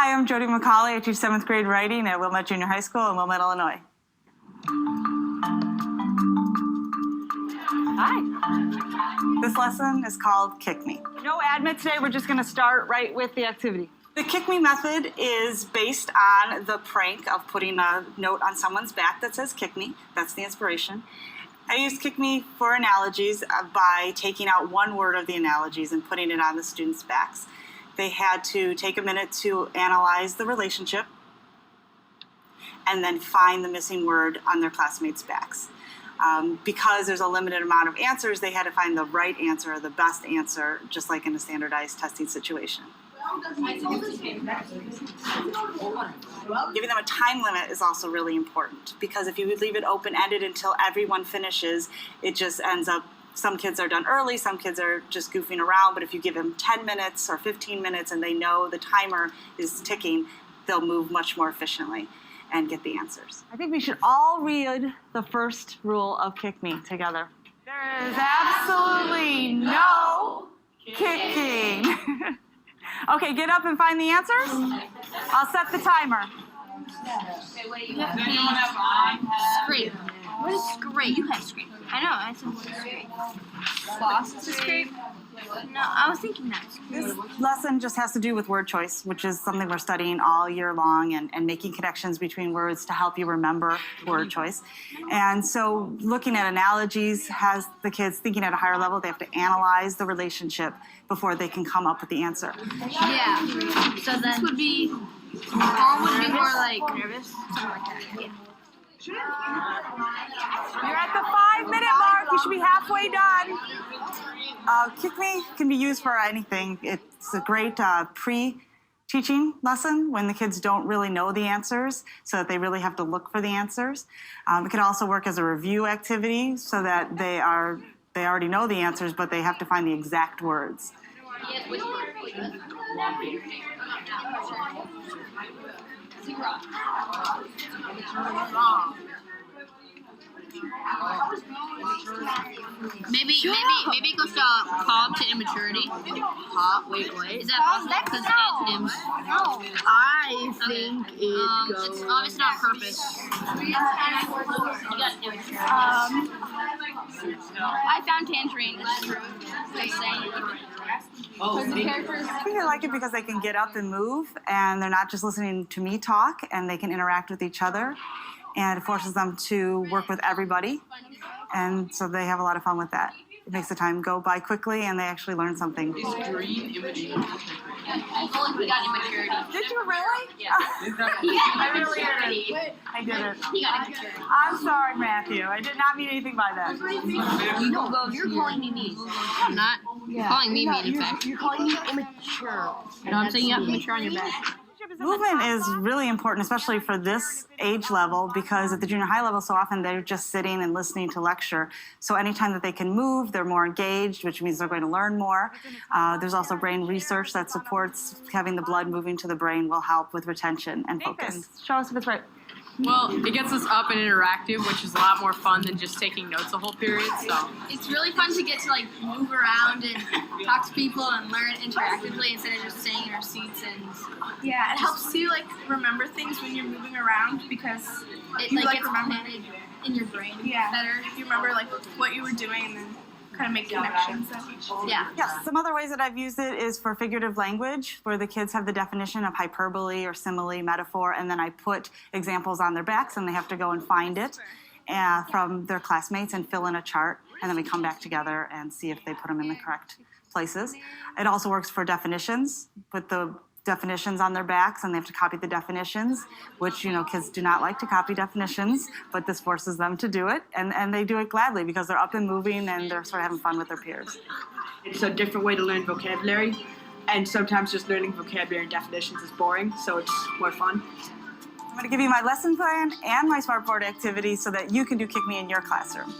Hi, I'm Jody McCauley. I teach 7th grade writing at Wilmette Junior High School in Wilmette, Illinois. Hi. This lesson is called Kick Me. No admit today. We're just going to start right with the activity. The Kick Me method is based on the prank of putting a note on someone's back that says Kick Me. That's the inspiration. I use Kick Me for analogies by taking out one word of the analogies and putting it on the students' backs. They had to take a minute to analyze the relationship and then find the missing word on their classmates' backs. Because there's a limited amount of answers, they had to find the right answer or the best answer, just like in a standardized testing situation. Giving them a time limit is also really important, because if you would leave it open-ended until everyone finishes, it just ends up, some kids are done early, some kids are just goofing around, but if you give them 10 minutes or 15 minutes and they know the timer is ticking, they'll move much more efficiently and get the answers. I think we should all read the first rule of Kick Me together. There is absolutely no kicking. Okay, get up and find the answers. I'll set the timer. Scrape. What is scrape? You have scrape. I know. I said what is scrape. Floss is a scrape? No, I was thinking that. This lesson just has to do with word choice, which is something we're studying all year long, and making connections between words to help you remember word choice. And so looking at analogies has the kids thinking at a higher level. They have to analyze the relationship before they can come up with the answer. Yeah. So this would be, Paul would be more like nervous. Something like that. Yeah. You're at the 5-minute mark. You should be halfway done. Kick Me can be used for anything. It's a great pre-teaching lesson when the kids don't really know the answers, so that they really have to look for the answers. It can also work as a review activity, so that they already know the answers, but they have to find the exact words. Maybe it goes to calm to immaturity. Wait. Is that because antonyms? No. I think it goes. It's obviously not purpose. I found tangerine is true. They say. Because the characters. I think I like it because they can get up and move, and they're not just listening to me talk, and they can interact with each other, and it forces them to work with everybody, and so they have a lot of fun with that. It makes the time go by quickly, and they actually learn something. We got immaturity. Did you really? Yeah. I really did. I did it. He got immaturity. I'm sorry, Matthew. I did not mean anything by that. No, you're calling me mean. I'm not calling me mean, in fact. You're calling me immature. No, I'm saying you have to mature on your back. Movement is really important, especially for this age level, because at the junior high level, so often they're just sitting and listening to lecture. So anytime that they can move, they're more engaged, which means they're going to learn more. There's also brain research that supports having the blood moving to the brain will help with retention and focus. Show us if it's right. Well, it gets us up and interactive, which is a lot more fun than just taking notes the whole period. So It's really fun to get to like move around and talk to people and learn interactively instead of just staying in our seats. And yeah, it helps you like remember things when you're moving around because it you like like gets remember. planted in your brain Yeah. better. You remember like what you were doing and then kind of make connections. Yeah. Yes, some other ways that I've used it is for figurative language, where the kids have the definition of hyperbole or simile, metaphor, and then I put examples on their backs and they have to go and find it from their classmates and fill in a chart, and then we come back together and see if they put them in the correct places. It also works for definitions, put the definitions on their backs and they have to copy the definitions, which, kids do not like to copy definitions, but this forces them to do it, and they do it gladly because they're up and moving and they're sort of having fun with their peers. It's a different way to learn vocabulary, and sometimes just learning vocabulary and definitions is boring, so it's more fun. I'm going to give you my lesson plan and my smartboard activity so that you can do Kick Me in your classroom.